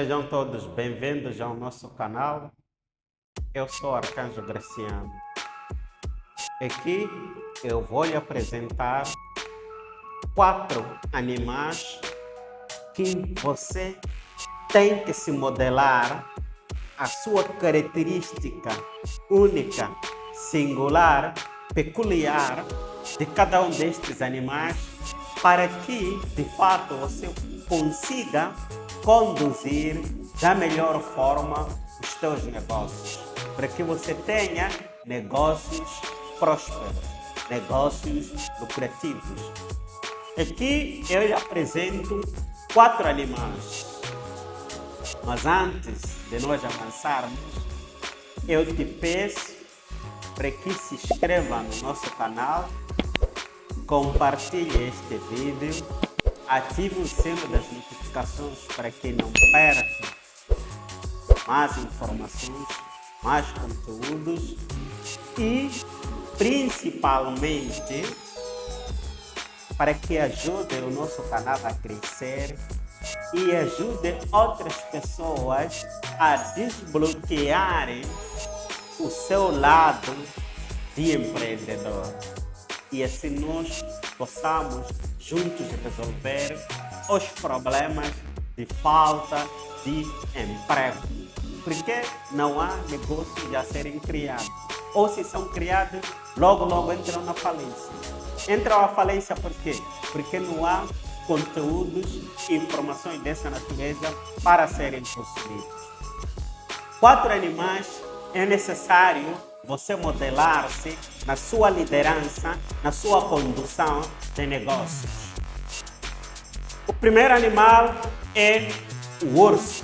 Sejam todos bem-vindos ao nosso canal. Eu sou Arcanjo Graciano. Aqui eu vou lhe apresentar 4 animais que você tem que se modelar a sua característica única, singular, peculiar de cada um destes animais para que, de fato, você consiga conduzir da melhor forma os teus negócios, para que você tenha negócios prósperos, negócios lucrativos. Aqui eu lhe apresento 4 animais, mas antes de nós avançarmos, eu te peço para que se inscreva no nosso canal, compartilhe este vídeo, ative o sino das notificações para que não perca mais informações, mais conteúdos e principalmente para que ajude o nosso canal a crescer e ajude outras pessoas a desbloquearem o seu lado de empreendedor. E assim nós possamos juntos resolver os problemas de falta de emprego. Porque não há negócios a serem criados. Ou se são criados, logo entram na falência. Entram à falência por quê? Porque não há conteúdos e informações dessa natureza para serem consumidos. 4 animais é necessário você modelar-se na sua liderança, na sua condução de negócios. O primeiro animal é o urso.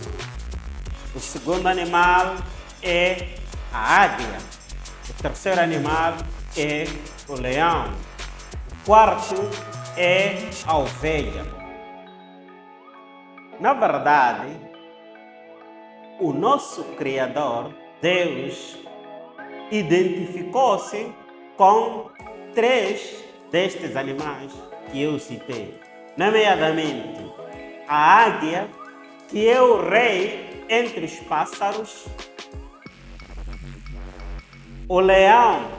O segundo animal é a águia. O terceiro animal é o leão. O quarto é a ovelha. Na verdade, o nosso Criador, Deus, identificou-se com 3 destes animais que eu citei, nomeadamente a águia, que é o rei entre os pássaros, o leão,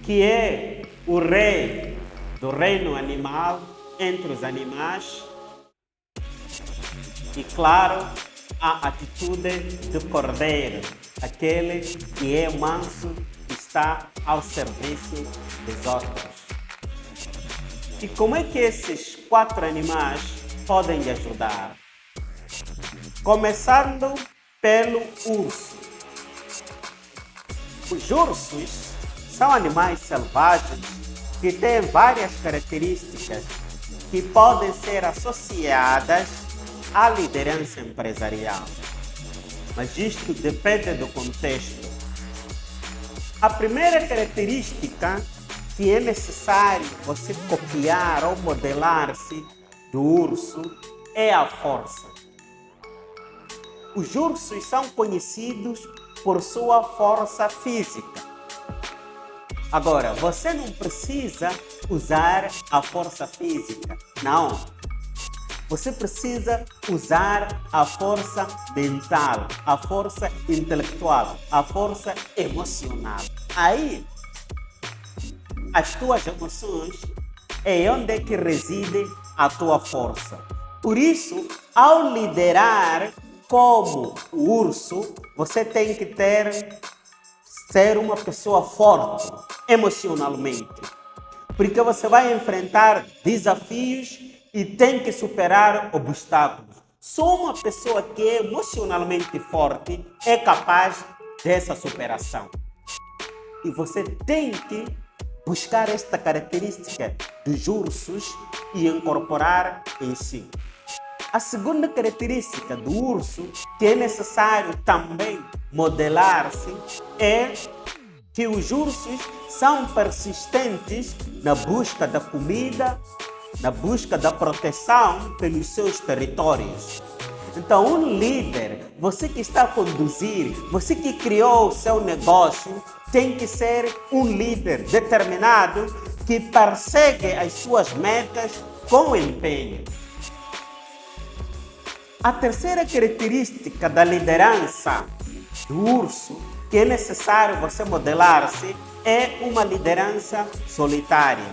que é o rei do reino animal entre os animais, e claro, a atitude do cordeiro, aquele que é manso e está ao serviço dos outros. E como é que esses 4 animais podem lhe ajudar? Começando pelo urso. Os ursos são animais selvagens que têm várias características que podem ser associadas à liderança empresarial. Mas isto depende do contexto. A primeira característica que é necessário você copiar ou modelar-se do urso é a força. Os ursos são conhecidos por sua força física. Agora, você não precisa usar a força física, não. Você precisa usar a força mental, a força intelectual, a força emocional. Aí, as tuas emoções é onde é que reside a tua força. Por isso, ao liderar como o urso, você tem que ser uma pessoa forte emocionalmente. Porque você vai enfrentar desafios e tem que superar obstáculos. Só uma pessoa que é emocionalmente forte é capaz dessa superação. E você tem que buscar esta característica dos ursos e incorporar em si. A segunda característica do urso que é necessário também modelar-se é que os ursos são persistentes na busca da comida, na busca da proteção pelos seus territórios. Então, um líder, você que está a conduzir, você que criou o seu negócio, tem que ser um líder determinado que persegue as suas metas com empenho. A terceira característica da liderança do urso que é necessário você modelar-se é uma liderança solitária.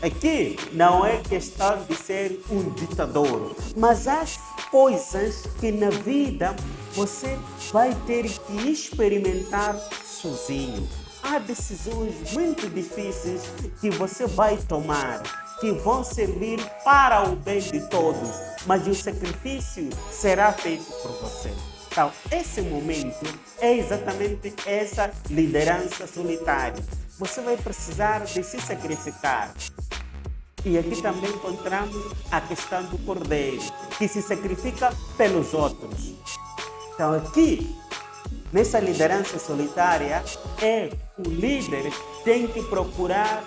Aqui não é questão de ser um ditador, mas há coisas que na vida você vai ter que experimentar sozinho. Há decisões muito difíceis que você vai tomar, que vão servir para o bem de todos, mas o sacrifício será feito por você. Então, esse momento é exatamente essa liderança solitária. Você vai precisar de se sacrificar. E aqui também encontramos a questão do cordeiro, que se sacrifica pelos outros. Então, aqui, nessa liderança solitária, o líder tem que procurar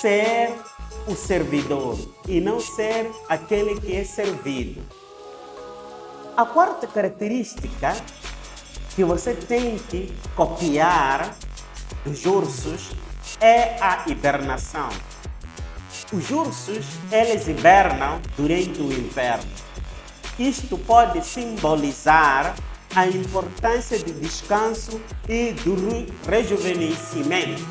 ser o servidor e não ser aquele que é servido. A quarta característica que você tem que copiar dos ursos é a hibernação. Os ursos, eles hibernam durante o inverno. Isto pode simbolizar a importância do descanso e do rejuvenescimento,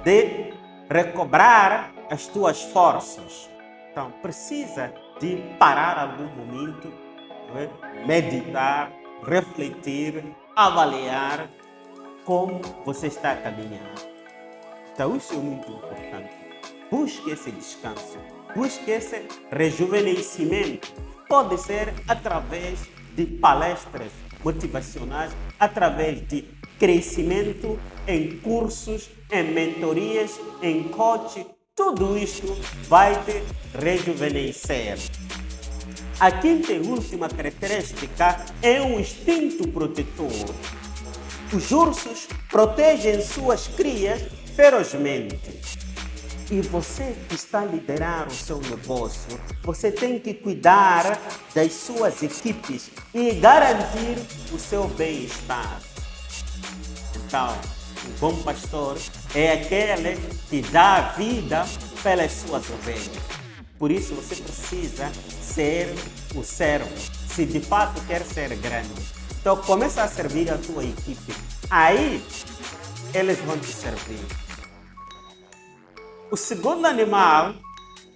de recobrar as tuas forças. Então, precisa de parar algum momento, meditar, refletir, avaliar como você está a caminhar. Então, isso é muito importante. Busque esse descanso, busque esse rejuvenescimento. Pode ser através de palestras motivacionais, através de crescimento em cursos, em mentorias, em coaching. Tudo isto vai te rejuvenescer. A quinta e última característica é um instinto protetor. Os ursos protegem suas crias ferozmente. E você que está a liderar o seu negócio, você tem que cuidar das suas equipes e garantir o seu bem-estar. Então, o bom pastor é aquele que dá a vida pelas suas ovelhas. Por isso você precisa ser o servo, se de fato quer ser grande. Então começa a servir a tua equipe. Aí eles vão te servir. O segundo animal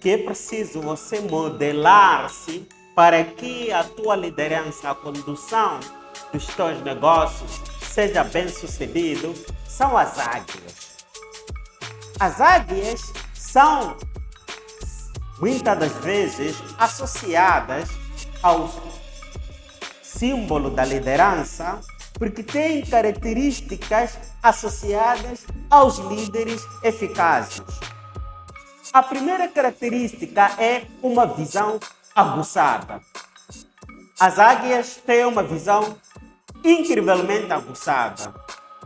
que é preciso você modelar-se para que a tua liderança, a condução dos teus negócios seja bem sucedido, são as águias. As águias são muitas das vezes associadas ao símbolo da liderança, porque têm características associadas aos líderes eficazes. A primeira característica é uma visão aguçada. As águias têm uma visão incrivelmente aguçada,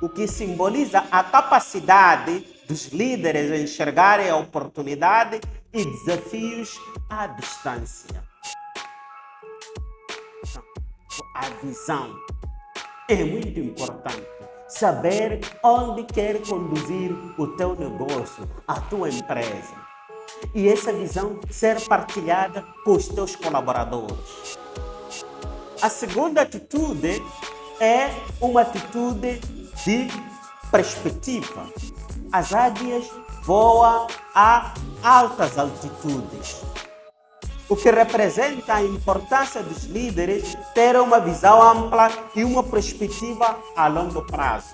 o que simboliza a capacidade dos líderes em enxergarem a oportunidade e desafios à distância. A visão é muito importante. Saber onde quer conduzir o teu negócio, a tua empresa. E essa visão ser partilhada com os teus colaboradores. A segunda atitude é uma atitude de perspectiva. As águias voam a altas altitudes, o que representa a importância dos líderes ter uma visão ampla e uma perspectiva a longo prazo.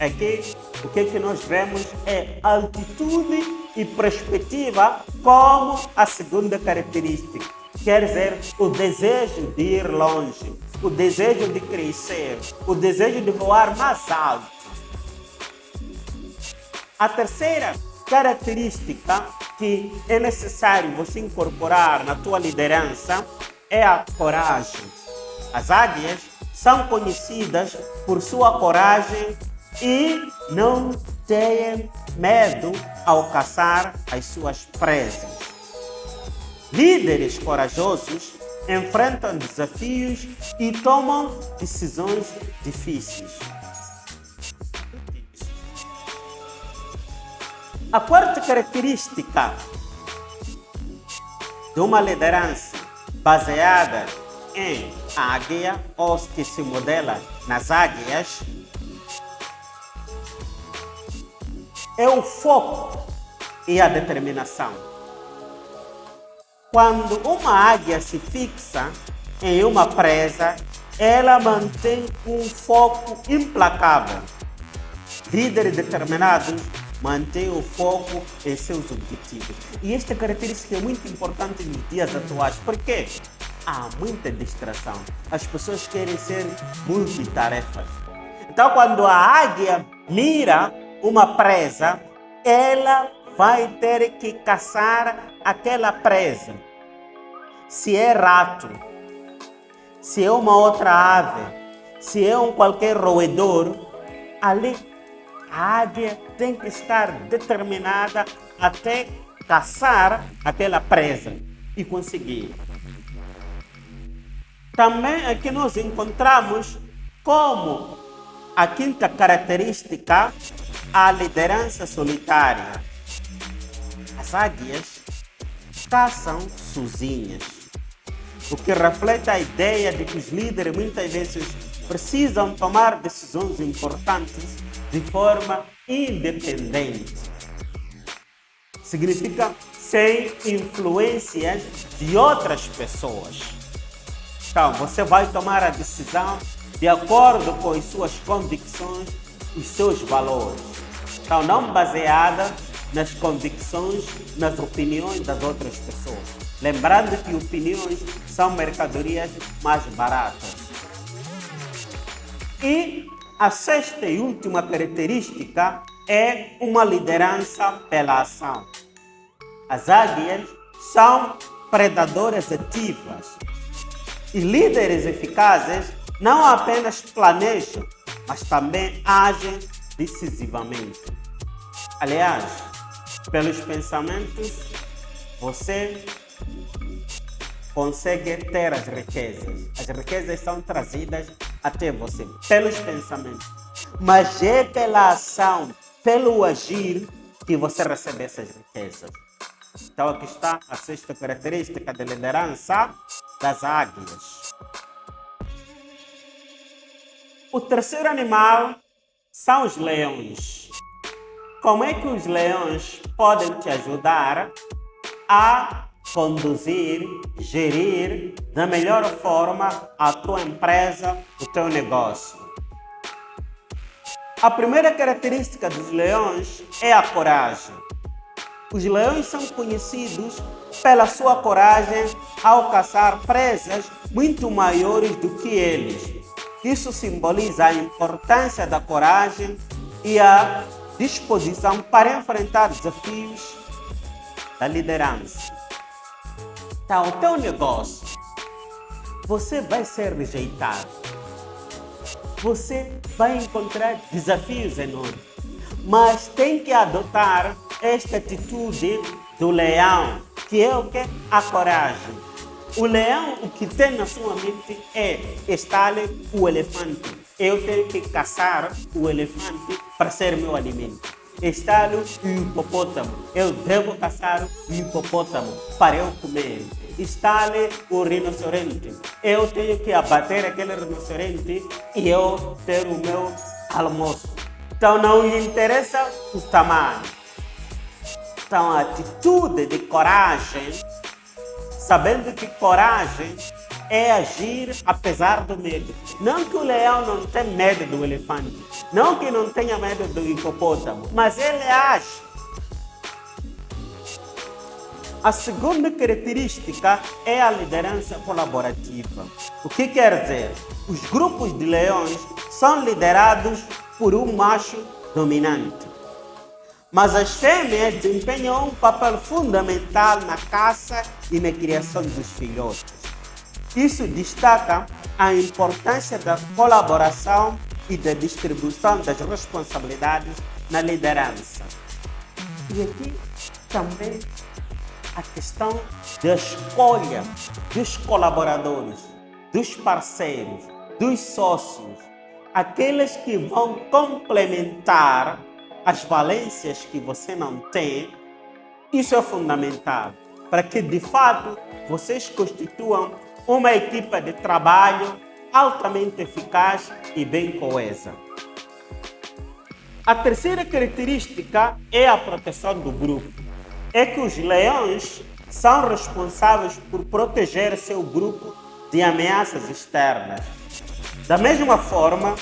Aqui, o que nós vemos é altitude e perspectiva como a segunda característica. Quer dizer, o desejo de ir longe, o desejo de crescer, o desejo de voar mais alto. A terceira característica que é necessário você incorporar na tua liderança é a coragem. As águias são conhecidas por sua coragem e não têm medo ao caçar as suas presas. Líderes corajosos enfrentam desafios e tomam decisões difíceis. A quarta característica de uma liderança baseada em águia ou que se modela nas águias é o foco e a determinação. Quando uma águia se fixa em uma presa, ela mantém um foco implacável. Líderes determinados mantêm o foco em seus objetivos. E esta característica é muito importante nos dias atuais. Por quê? Há muita distração. As pessoas querem ser multitarefas. Então, quando a águia mira uma presa, ela vai ter que caçar aquela presa. Se é rato, se é uma outra ave, se é qualquer roedor, ali a águia tem que estar determinada até caçar aquela presa e conseguir. Também aqui nós encontramos como a quinta característica, a liderança solitária. As águias caçam sozinhas, o que reflete a ideia de que os líderes muitas vezes precisam tomar decisões importantes de forma independente. Significa sem influências de outras pessoas. Então, você vai tomar a decisão de acordo com as suas convicções, os seus valores. Então, não baseada nas convicções, nas opiniões das outras pessoas. Lembrando que opiniões são mercadorias mais baratas. E a sexta e última característica é uma liderança pela ação. As águias são predadoras ativas e líderes eficazes não apenas planejam, mas também agem decisivamente. Aliás, pelos pensamentos, você consegue ter as riquezas. As riquezas são trazidas até você pelos pensamentos. Mas é pela ação, pelo agir, que você recebe essas riquezas. Então aqui está a sexta característica de liderança das águias. O terceiro animal são os leões. Como é que os leões podem te ajudar a conduzir, gerir da melhor forma a tua empresa, o teu negócio? A primeira característica dos leões é a coragem. Os leões são conhecidos pela sua coragem ao caçar presas muito maiores do que eles. Isso simboliza a importância da coragem e a disposição para enfrentar desafios da liderança. Então, o teu negócio, você vai ser rejeitado. Você vai encontrar desafios enormes. Mas tem que adotar esta atitude do leão, que é o que? A coragem. O leão, o que tem na sua mente é: está ali o elefante. Eu tenho que caçar o elefante para ser meu alimento. Está ali o hipopótamo. Eu devo caçar o hipopótamo para eu comer. Está ali o rinoceronte. Eu tenho que abater aquele rinoceronte e eu ter o meu almoço. Então não lhe interessa o tamanho. Então a atitude de coragem, sabendo que coragem é agir apesar do medo. Não que o leão não tenha medo do elefante, não que não tenha medo do hipopótamo, mas ele age. A segunda característica é a liderança colaborativa. O que quer dizer? Os grupos de leões são liderados por um macho dominante, mas as fêmeas desempenham um papel fundamental na caça e na criação dos filhotes. Isso destaca a importância da colaboração e da distribuição das responsabilidades na liderança. E aqui também a questão da escolha dos colaboradores, dos parceiros, dos sócios, aqueles que vão complementar as valências que você não tem. Isso é fundamental para que, de fato, vocês constituam uma equipa de trabalho altamente eficaz e bem coesa. A terceira característica é a proteção do grupo. É que os leões são responsáveis por proteger seu grupo de ameaças externas. Da mesma forma,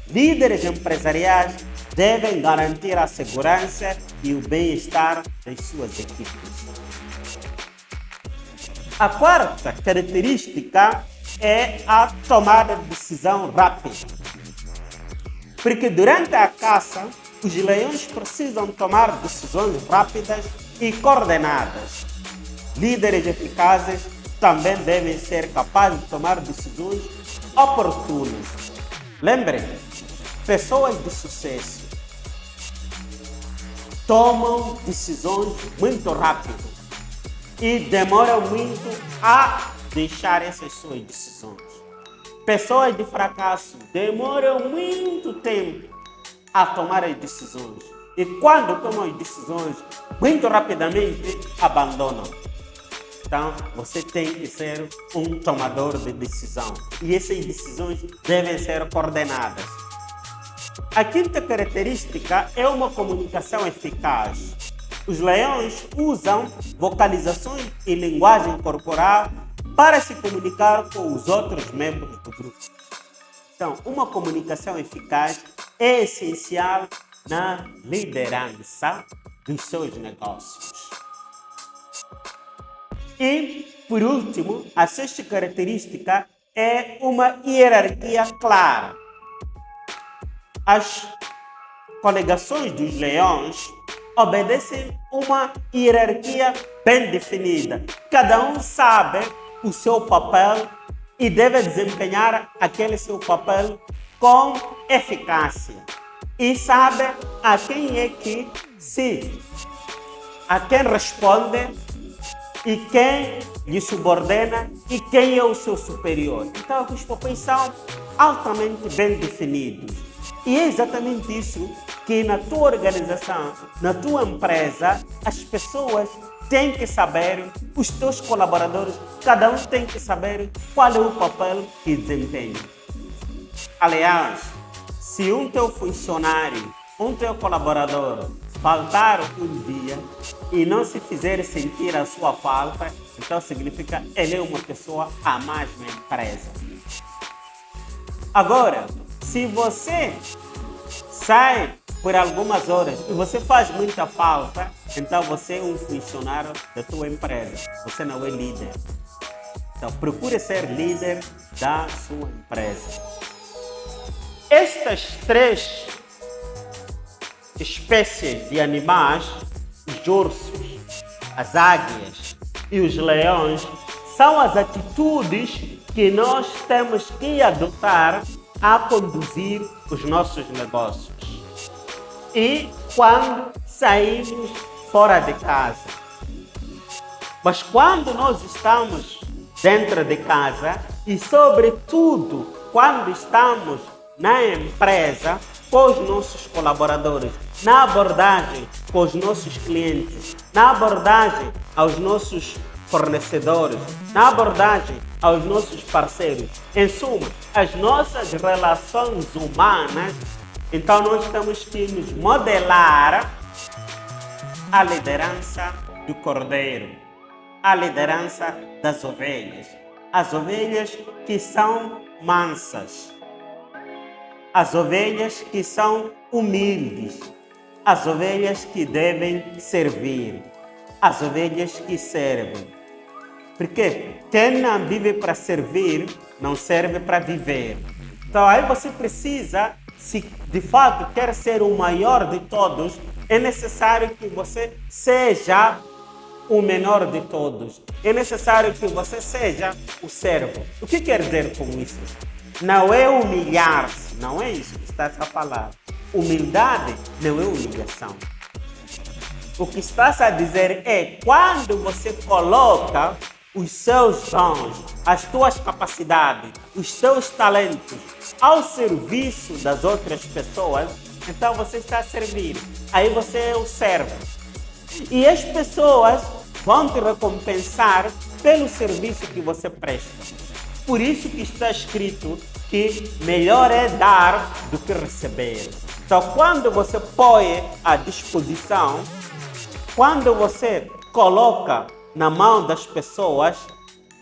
líderes empresariais devem garantir a segurança e o bem-estar das suas equipes. A quarta característica é a tomada de decisão rápida. Porque durante a caça, os leões precisam tomar decisões rápidas e coordenadas. Líderes eficazes também devem ser capazes de tomar decisões oportunas. Lembrem, pessoas de sucesso tomam decisões muito rápido e demoram muito a deixar essas suas decisões. Pessoas de fracasso demoram muito tempo a tomar as decisões e quando tomam as decisões, muito rapidamente abandonam. Então, você tem que ser um tomador de decisão e essas decisões devem ser coordenadas. A quinta característica é uma comunicação eficaz. Os leões usam vocalizações e linguagem corporal para se comunicar com os outros membros do grupo. Então, uma comunicação eficaz é essencial na liderança dos seus negócios. E, por último, a sexta característica é uma hierarquia clara. As coligações dos leões obedecem uma hierarquia bem definida. Cada um sabe o seu papel e deve desempenhar aquele seu papel com eficácia. E sabe a quem é que a quem responde e quem lhe subordena e quem é o seu superior. Então, os papéis são altamente bem definidos. E é exatamente isso que na tua organização, na tua empresa, as pessoas têm que saber, os teus colaboradores, cada um tem que saber qual é o papel que desempenha. Aliás, se um teu funcionário, um teu colaborador faltar um dia e não se fizer sentir a sua falta, então significa que ele é uma pessoa a mais na empresa. Agora, se você sai por algumas horas e você faz muita falta, então você é um funcionário da tua empresa, você não é líder. Então procure ser líder da sua empresa. Estas três espécies de animais, os ursos, as águias e os leões, são as atitudes que nós temos que adotar a conduzir os nossos negócios. E quando saímos fora de casa. Mas quando nós estamos dentro de casa e, sobretudo, quando estamos na empresa com os nossos colaboradores, na abordagem com os nossos clientes, na abordagem aos nossos fornecedores, na abordagem aos nossos parceiros, em suma, as nossas relações humanas, então nós temos que nos modelar a liderança do cordeiro, a liderança das ovelhas, as ovelhas que são mansas, as ovelhas que são humildes, as ovelhas que devem servir, as ovelhas que servem. Porque quem não vive para servir, não serve para viver. Então aí você precisa, se de fato quer ser o maior de todos, é necessário que você seja o menor de todos. É necessário que você seja o servo. O que quer dizer com isso? Não é humilhar-se, não é isso que está a falar. Humildade não é humilhação. O que está a dizer é quando você coloca os seus dons, as tuas capacidades, os teus talentos ao serviço das outras pessoas, então você está a servir. Aí você é o servo. E as pessoas vão te recompensar pelo serviço que você presta. Por isso que está escrito que melhor é dar do que receber. Então, quando você põe à disposição, quando você coloca na mão das pessoas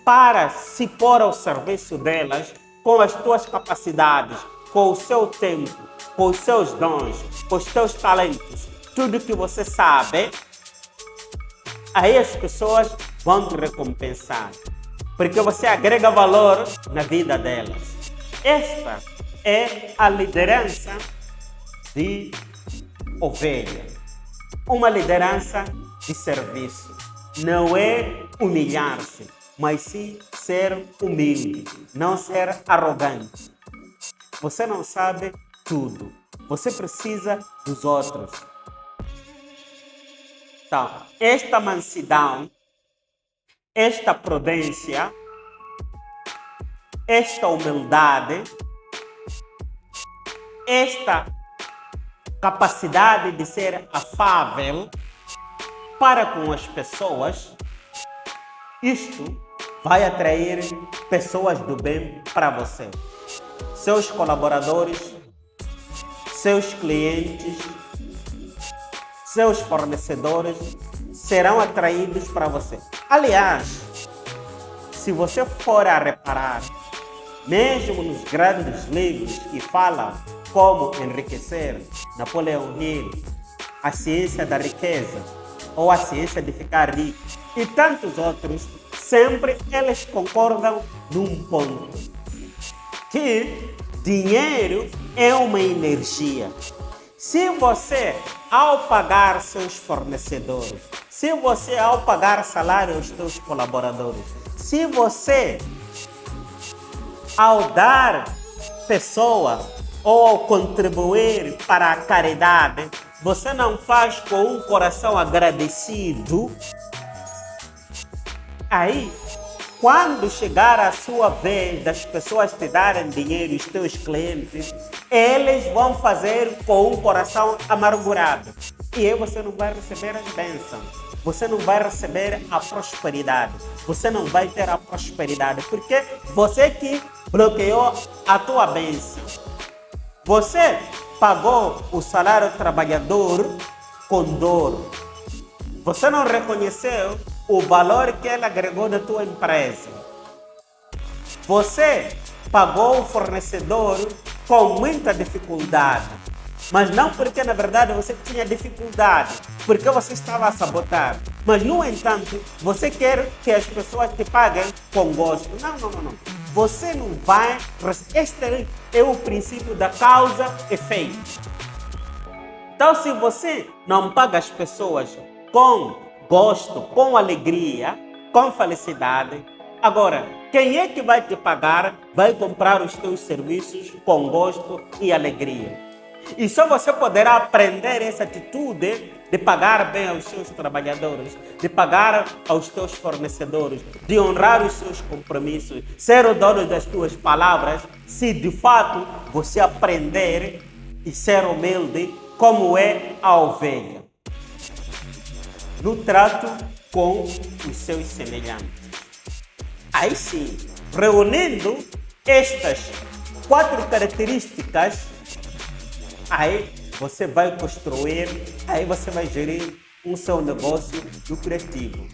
para se pôr ao serviço delas, com as tuas capacidades, com o seu tempo, com os seus dons, com os teus talentos, tudo que você sabe, aí as pessoas vão te recompensar, porque você agrega valor na vida delas. Esta é a liderança de ovelha, uma liderança de serviço. Não é humilhar-se, mas sim ser humilde, não ser arrogante. Você não sabe tudo, você precisa dos outros. Então, esta mansidão, esta prudência, esta humildade, esta capacidade de ser afável para com as pessoas, isto vai atrair pessoas do bem para você. Seus colaboradores, seus clientes, seus fornecedores serão atraídos para você. Aliás, se você for a reparar, mesmo nos grandes livros que falam como enriquecer, Napoleão Hill, a ciência da riqueza ou a ciência de ficar rico e tantos outros, sempre eles concordam num ponto, que dinheiro é uma energia. Se você, ao pagar seus fornecedores, se você, ao pagar salário aos seus colaboradores, se você, ao dar pessoa ou ao contribuir para a caridade, você não faz com um coração agradecido, aí, quando chegar a sua vez das pessoas te darem dinheiro, os teus clientes, eles vão fazer com um coração amargurado. E aí você não vai receber as bênçãos. Você não vai receber a prosperidade. Você não vai ter a prosperidade. Porque você que bloqueou a tua bênção. Você pagou o salário do trabalhador com dor. Você não reconheceu o valor que ele agregou na tua empresa. Você pagou o fornecedor com muita dificuldade, mas não porque na verdade você tinha dificuldade, porque você estava a sabotar. Mas no entanto, você quer que as pessoas te paguem com gosto. Não. Você não vai. Este é o princípio da causa e efeito. Então, se você não paga as pessoas com gosto, com alegria, com felicidade, agora, quem é que vai te pagar, vai comprar os teus serviços com gosto e alegria? E só você poderá aprender essa atitude de pagar bem aos seus trabalhadores, de pagar aos teus fornecedores, de honrar os seus compromissos, ser o dono das tuas palavras, se de fato você aprender e ser humilde como é a ovelha, no trato com os seus semelhantes. Aí sim, reunindo estas 4 características, aí você vai construir, aí você vai gerir um seu negócio lucrativo.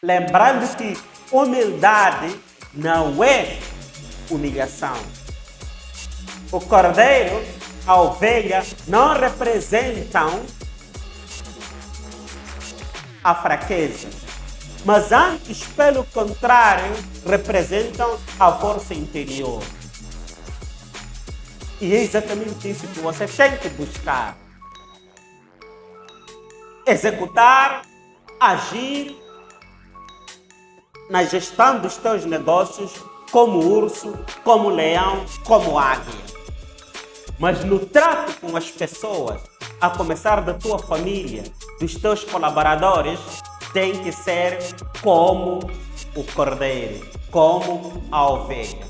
Lembrando que humildade não é humilhação. O cordeiro, a ovelha, não representam a fraqueza, mas antes, pelo contrário, representam a força interior. E é exatamente isso que você tem que buscar. Executar, agir na gestão dos teus negócios como urso, como leão, como águia. Mas no trato com as pessoas, a começar da tua família, dos teus colaboradores, tem que ser como o cordeiro, como a ovelha.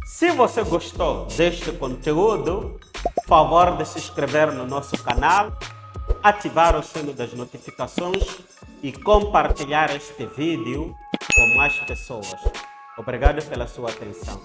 Se você gostou deste conteúdo, por favor de se inscrever no nosso canal, ativar o sino das notificações e compartilhar este vídeo com mais pessoas. Obrigado pela sua atenção.